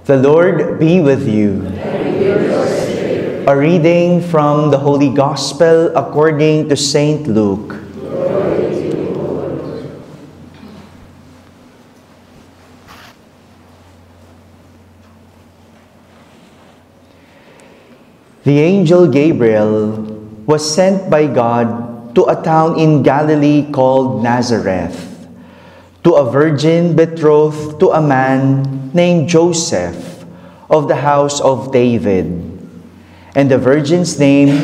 The Lord be with you. A reading from the Holy Gospel according to Saint Luke. The angel Gabriel was sent by God to a town in Galilee called Nazareth, to a virgin betrothed to a man named Joseph of the house of David. And the virgin's name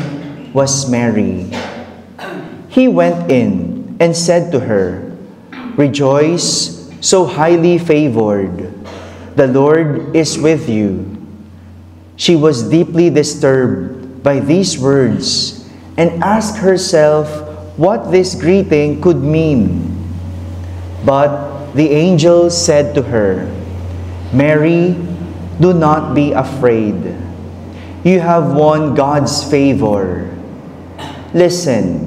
was Mary. He went in and said to her, "Rejoice, so highly favored. The Lord is with you." She was deeply disturbed by these words and asked herself what this greeting could mean. But the angel said to her, "Mary, do not be afraid. You have won God's favor. Listen,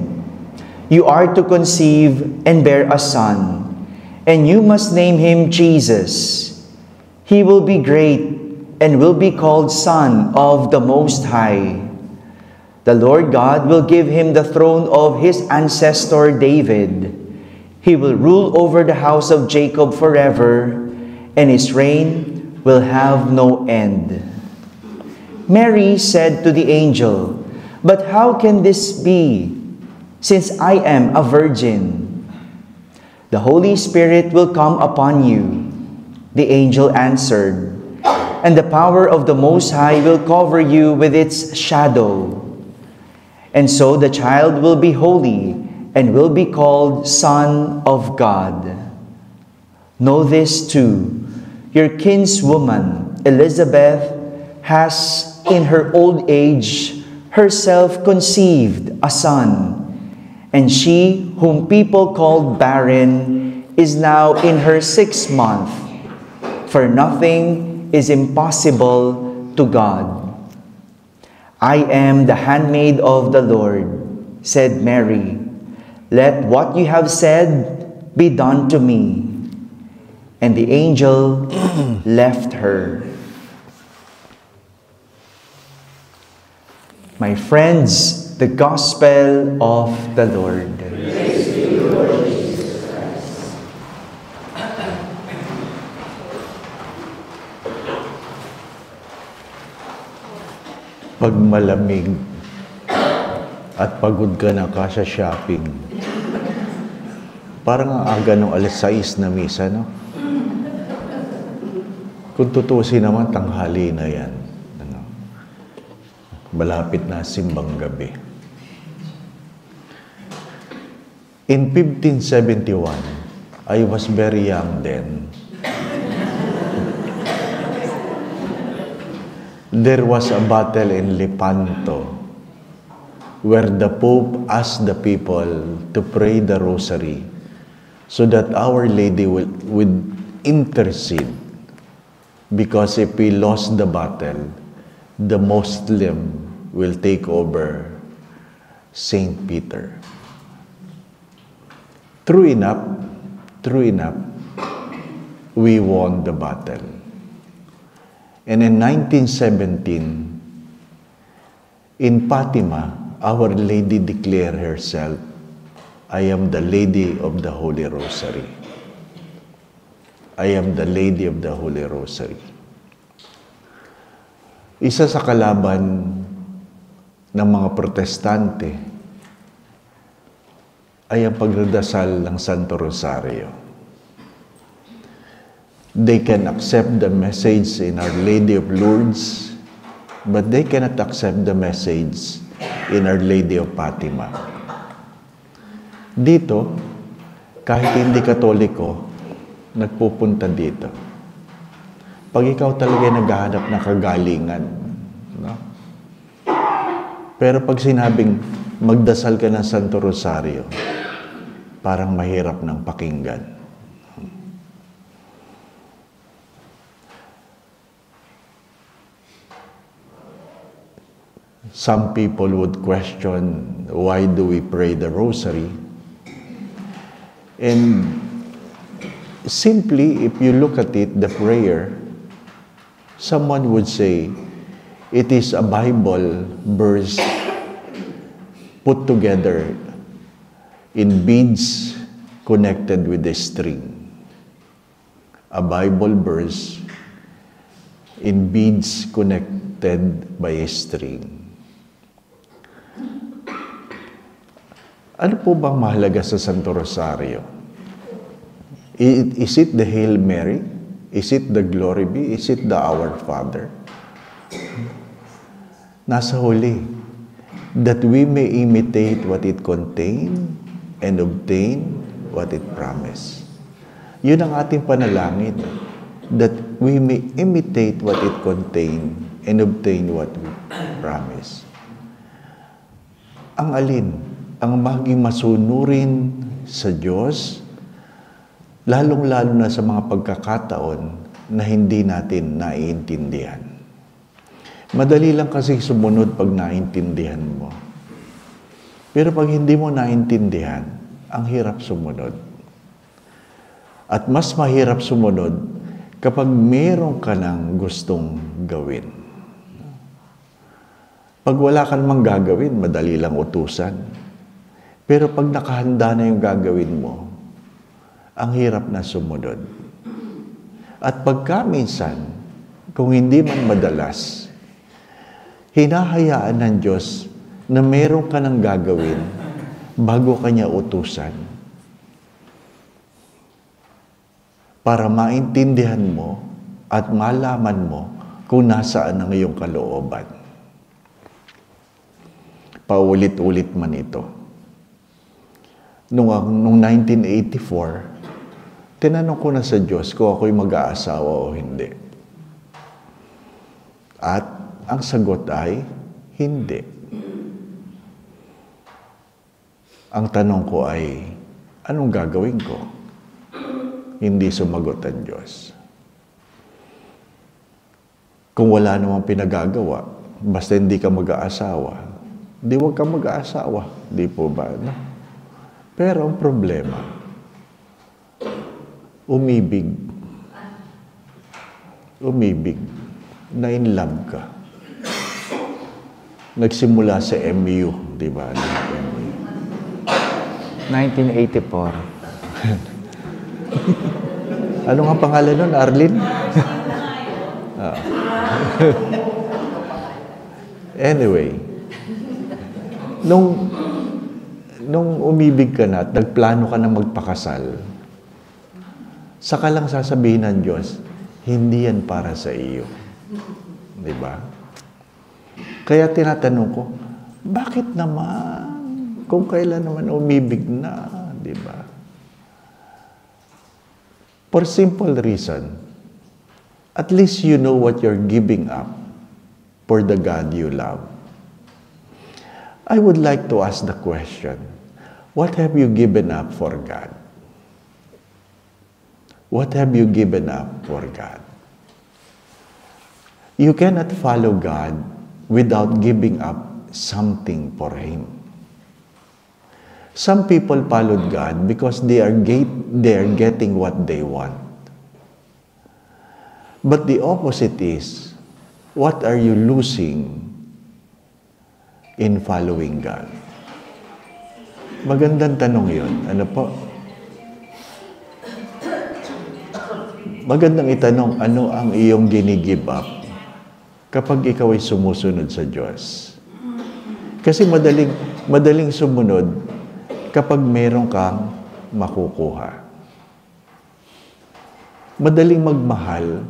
you are to conceive and bear a son, and you must name him Jesus. He will be great and will be called Son of the Most High. The Lord God will give him the throne of his ancestor David. He will rule over the house of Jacob forever, and his reign will have no end." Mary said to the angel, "But how can this be, since I am a virgin?" "The Holy Spirit will come upon you," the angel answered, "and the power of the Most High will cover you with its shadow. And so the child will be holy and will be called Son of God. Know this too, your kinswoman Elizabeth has in her old age herself conceived a son, and she whom people called barren is now in her 6th month, for nothing is impossible to God." "I am the handmaid of the Lord," said Mary. "Let what you have said be done to me." And the angel left her. My friends, the Gospel of the Lord. Praise to you, Lord Jesus Christ. Pag malamig at pagod ka na ka sa shopping, parang ang aga ng 6:00 na misa, no? Kung tutusin naman, tanghali na yan. Ano? Malapit na simbang gabi. In 1571, I was very young then. There was a battle in Lepanto where the Pope asked the people to pray the rosary so that Our Lady would intercede, because if we lost the battle, the Muslim will take over Saint Peter. True enough, we won the battle. And in 1917, in Fatima, Our Lady declared herself, "I am the Lady of the Holy Rosary." I am the Lady of the Holy Rosary. Isa sa kalaban ng mga Protestante ay ang pagdadasal ng Santo Rosario. They can accept the message in Our Lady of Lourdes, but they cannot accept the message in Our Lady of Fatima. Dito, kahit hindi Katoliko, nagpupunta dito. Pag ikaw talaga naghahanap ng kagalingan, no? Pero pag sinabing magdasal ka ng Santo Rosario, parang mahirap ng pakinggan. Some people would question, why do we pray the Rosary? And simply, if you look at it, the prayer Someone would say, it is a Bible verse put together in beads connected with a string. A Bible verse in beads connected by a string. Ano po bang mahalaga sa Santo Rosario? Is it the Hail Mary? Is it the Glory Be? Is it the Our Father? Nasa huli, that we may imitate what it contain and obtain what it promise. Yun ang ating panalangin, that we may imitate what it contain and obtain what we promise. Ang alin? Ang maging masunurin sa Diyos, lalong-lalo na sa mga pagkakataon na hindi natin naiintindihan. Madali lang kasi sumunod pag naiintindihan mo. Pero pag hindi mo naiintindihan, ang hirap sumunod. At mas mahirap sumunod kapag meron ka ng gustong gawin. Pag wala ka namang gagawin, madali lang utusan. Pero pag nakahanda na yung gagawin mo, ang hirap na sumunod. At pagka minsan, kung hindi man madalas, hinahayaan ng Diyos na meron ka ng gagawin bago kanya utusan. Para maintindihan mo at malaman mo kung nasaan ang iyong kalooban. Paulit-ulit man ito. Noong 1984, tinanong ko na sa Diyos kung ako'y mag-aasawa o hindi. At ang sagot ay, hindi. Ang tanong ko ay, anong gagawin ko? Hindi sumagot ang Diyos. Kung wala namang pinagagawa, basta hindi ka mag-aasawa, di wag ka mag-aasawa. Di po ba? No? Pero ang problema, umibig. Umibig. Na in love ka. Nagsimula sa MU, di ba? 1984. Ano nga pangalan nun, Arlene? Anyway, nung umibig ka na at nagplano ka na magpakasal, saka lang sasabihin ng Diyos, hindi yan para sa iyo. Di ba? Kaya tinatanong ko, bakit naman? Kung kailan naman umibig na, di ba? For simple reason, at least you know what you're giving up for the God you love. I would like to ask the question, what have you given up for God? What have you given up for God? You cannot follow God without giving up something for Him. Some people followed God because they are getting what they want. But the opposite is, what are you losing in following God? Magandang tanong yun. Ano po? Magandang itanong, ano ang iyong gini-give up kapag ikaw ay sumusunod sa Diyos? Kasi madaling sumunod kapag meron kang makukuha. Madaling magmahal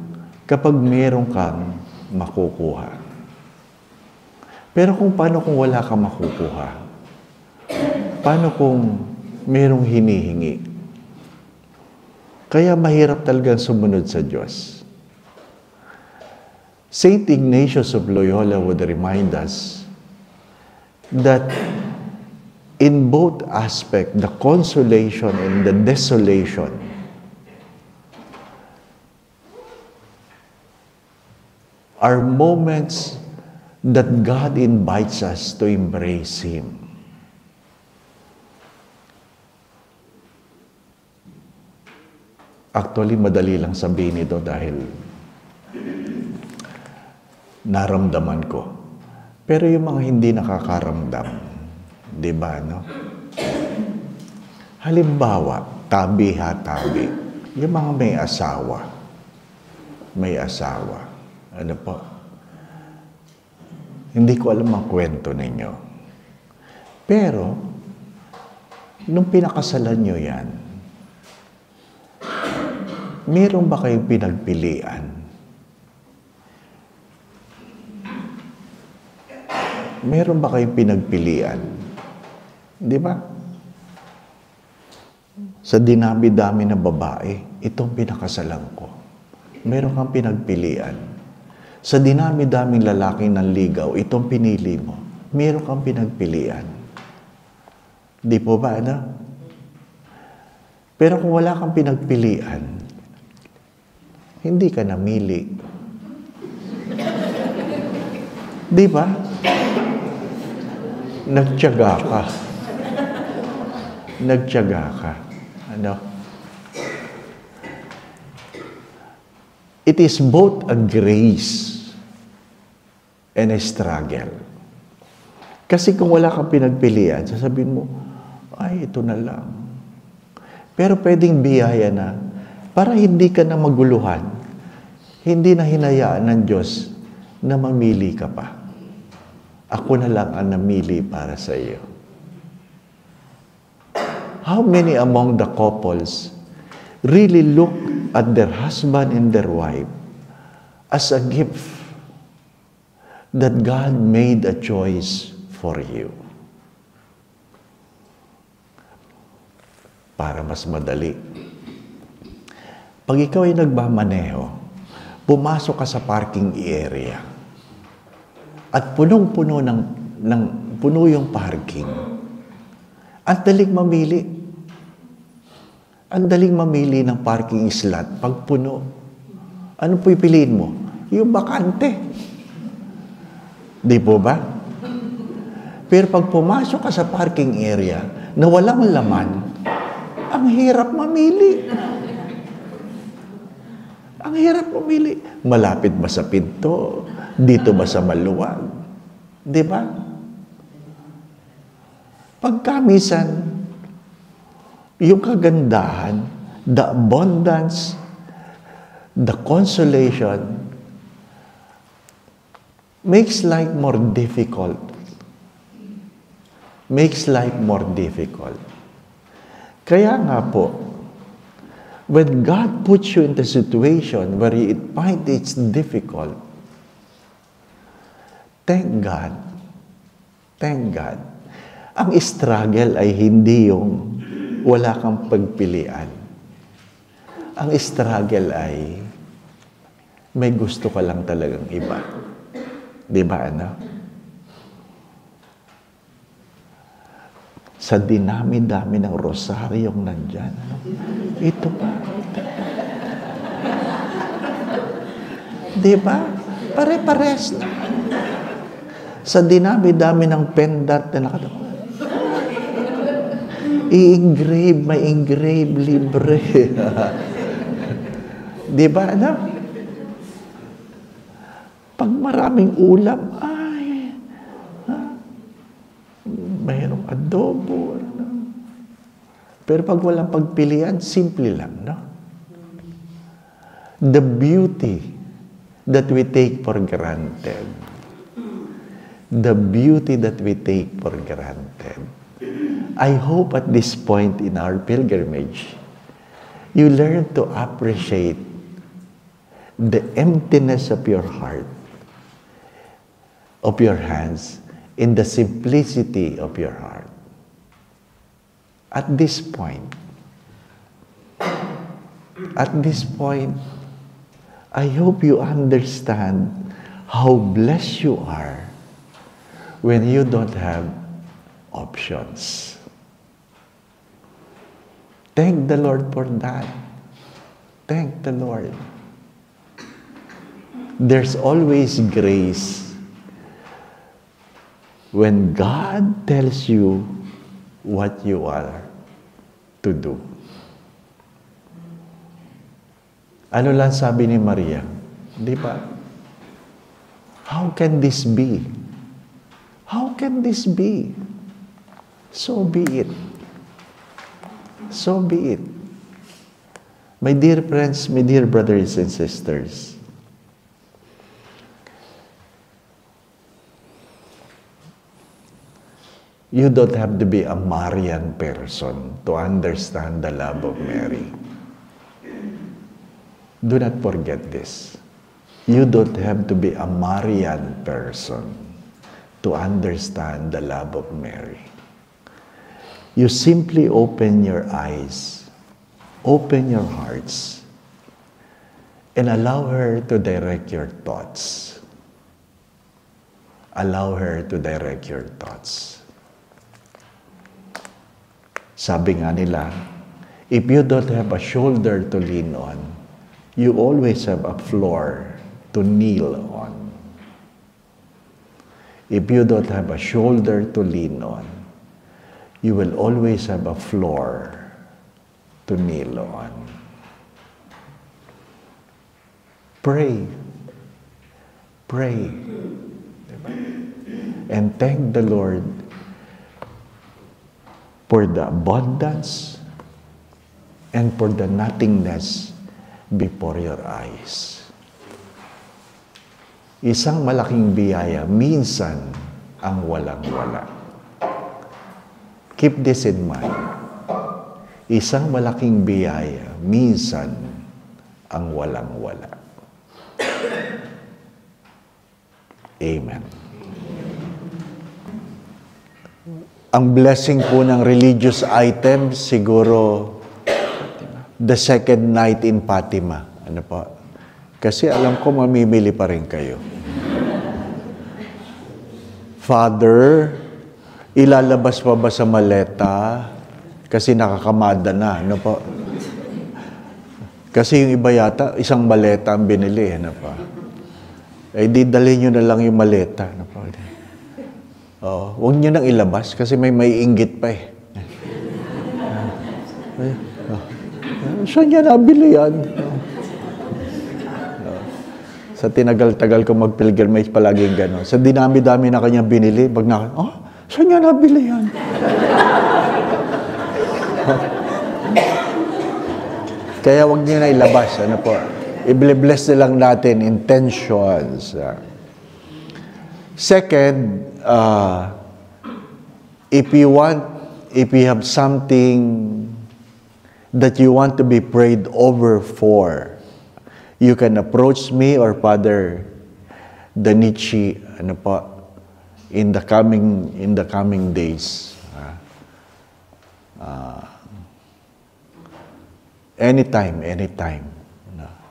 kapag meron kang makukuha. Pero paano kung wala kang makukuha? Paano kung merong hinihingi? Kaya mahirap talagang sumunod sa Diyos. Saint Ignatius of Loyola would remind us that in both aspects, the consolation and the desolation, are moments that God invites us to embrace Him. Actually, madali lang sabihin ito dahil naramdaman ko. Pero yung mga hindi nakakaramdam, di ba, no? Halimbawa, tabi, yung mga may asawa. Ano po? Hindi ko alam ang kwento ninyo. Pero, nung pinakasalan nyo yan, meron ba kayong pinagpilian? Meron ba kayong pinagpilian? Di ba? Sa dinami-dami na babae, itong pinakasalan ko. Meron kang pinagpilian. Sa dinami-daming lalaking nanligaw, itong pinili mo. Meron kang pinagpilian. Di po ba, ano? Pero kung wala kang pinagpilian, hindi ka namili. Di ba? Nagtiyaga ka. Ano? It is both a grace and a struggle. Kasi kung wala kang pinagpilian, sasabihin mo, ay, ito na lang. Pero pwedeng biyaya na, para hindi ka na maguluhan, hindi na hinayaan ng Diyos na mamili ka pa. Ako na lang ang namili para sa iyo. How many among the couples really look at their husband and their wife as a gift that God made a choice for you? Para mas madali. Pag ikaw ay nagmamaneho, pumasok ka sa parking area at punong-puno puno yung parking. Ang daling mamili. Ang daling mamili ng parking slot pag puno. Ano po ipiliin mo? Yung bakante. Di po ba? Pero pag pumasok ka sa parking area na walang laman, ang hirap mamili. Ang hirap mamili. Malapit ba sa pinto? Dito ba sa maluwag? Di ba? Pagkamisan, yung kagandahan, the abundance, the consolation, makes life more difficult. Makes life more difficult. Kaya nga po, when God puts you in the situation where you find it's difficult, thank God. Thank God. Ang struggle ay hindi yung wala kang pagpilian. Ang struggle ay may gusto ka lang talagang iba. Di ba, ano? Sa dinami-dami ng rosaryong nandyan, ano? Ito pa. Di ba? Pare-pares na. Sa dinami-dami ng pendant na nakatawa. I-engrave, may engrave libre. Di ba, ano? Pag maraming ulam, ay, mayroong adobo. Ano? Pero pag walang pagpilian, simple lang, no? The beauty that we take for granted. The beauty that we take for granted. I hope at this point in our pilgrimage, you learn to appreciate the emptiness of your heart, of your hands, in the simplicity of your heart. At this point, I hope you understand how blessed you are when you don't have options. Thank the Lord for that. Thank the Lord. There's always grace when God tells you what you are to do. Ano lang sabi ni Maria? Di ba? How can this be? How can this be? So be it. So be it. My dear friends, my dear brothers and sisters, you don't have to be a Marian person to understand the love of Mary. Do not forget this. You don't have to be a Marian person to understand the love of Mary. You simply open your eyes, open your hearts, and allow her to direct your thoughts. Allow her to direct your thoughts. Sabi nga nila, if you don't have a shoulder to lean on, you always have a floor to kneel on. If you don't have a shoulder to lean on, you will always have a floor to kneel on. Pray. Pray. And thank the Lord for the abundance and for the nothingness before your eyes. Isang malaking biyaya, minsan ang walang-wala. Keep this in mind. Isang malaking biyaya, minsan ang walang-wala. Amen. Ang blessing po ng religious items, siguro the second night in Fatima. Ano po? Kasi alam ko mamimili pa rin kayo. Father, ilalabas pa ba sa maleta? Kasi nakakamada na. Ano po? Kasi yung iba yata, isang maleta ang binili. Ano po? Eh, di dalhin nyo na lang yung maleta. Ano po? Huwag nyo nang ilabas kasi may inggit pa eh. Saan niya nabili yan? Sa tinagal-tagal ko mag-pilgrimage, palaging gano'n. Sa dinami-dami na kanya binili, pag saan niya nabili yan? Kaya huwag niyo na ilabas. Ano po? I-bless na lang natin intentions. Second, if you have something that you want to be prayed over for, you can approach me or Father Danichi, ano po, in the coming days. Anytime.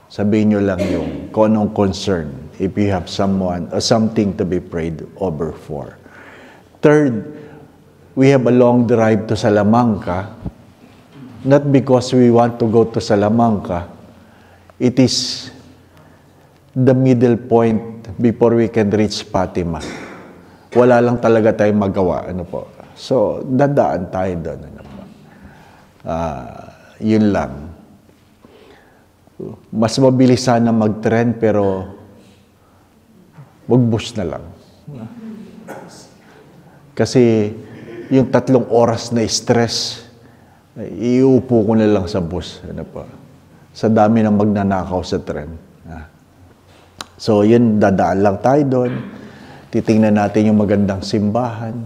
Sabihin nyo lang yung kung anong concern if you have someone or something to be prayed over for. Third, we have a long drive to Salamanca. Not because we want to go to Salamanca. It is the middle point before we can reach Fatima. Wala lang talaga tayong magawa. Ano po? So, dadaan tayo doon. Ano po? Yun lang. Mas mabilis sana mag-trend pero mag-bus na lang. Kasi yung 3 oras na stress, iuupo ko na lang sa bus. Ano po? Sa dami ng magnanakaw sa tren. So, yun, dadaan lang tayo doon. Titingnan natin yung magandang simbahan.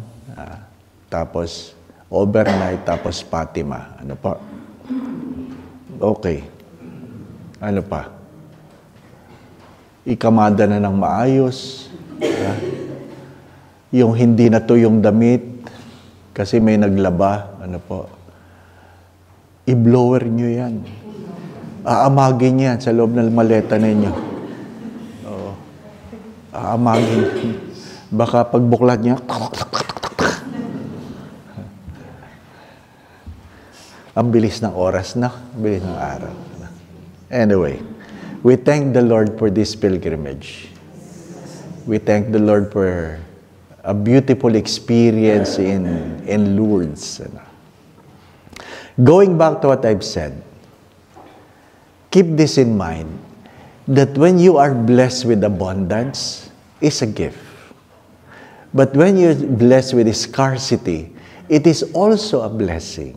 Tapos, overnight, tapos Fatima. Ano po? Okay. Ano pa? Ikamada na ng maayos. Yung hindi na to yung damit, kasi may naglaba. Ano po? I-blower nyo yan. Aamagin yan sa loob ng maleta ninyo. Oo. Aamagin. Baka pagbuklat niya, ang bilis ng oras na, bilis ng araw. Anyway, we thank the Lord for this pilgrimage. We thank the Lord for a beautiful experience in Lourdes. Going back to what I've said, keep this in mind, that when you are blessed with abundance, is a gift. But when you're blessed with scarcity, it is also a blessing.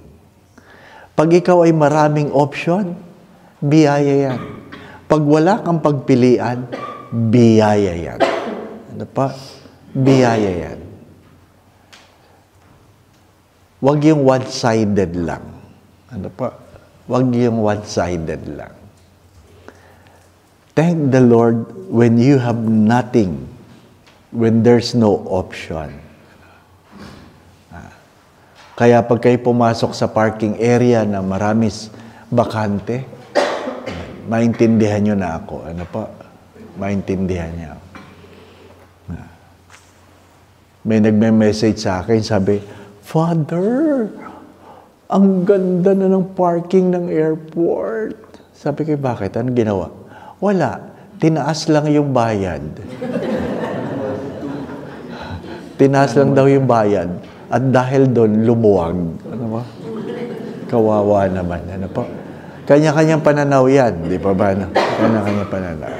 Pag ikaw ay maraming option, biyaya yan. Pag wala kang pagpilian, biyaya yan. Ano pa? Biyaya yan. Huwag yung one-sided lang. Ano pa? Huwag yung one-sided lang. Thank the Lord when you have nothing, when there's no option. Kaya pag kayo pumasok sa parking area na maraming bakante, maintindihan nyo na ako. Ano pa? Maintindihan niya. May nagme-message sa akin, sabi, Father, ang ganda na ng parking ng airport. Sabi ko, bakit? Anong ginawa? Wala. Tinaas lang yung bayad. Tinaas lang daw yung bayad. At dahil doon, lumuwag. Ano ba? Kawawa naman. Ano pa? Kanya-kanyang pananaw yan. Di pa ba? Kanya-kanyang pananaw.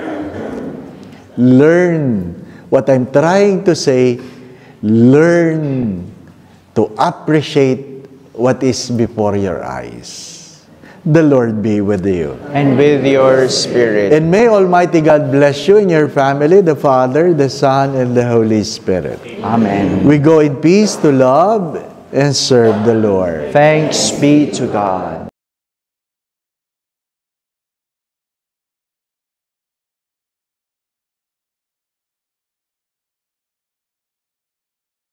Learn. What I'm trying to say, learn to appreciate what is before your eyes. The Lord be with you. And with your spirit. And may Almighty God bless you and your family, the Father, the Son, and the Holy Spirit. Amen. We go in peace to love and serve the Lord. Thanks be to God.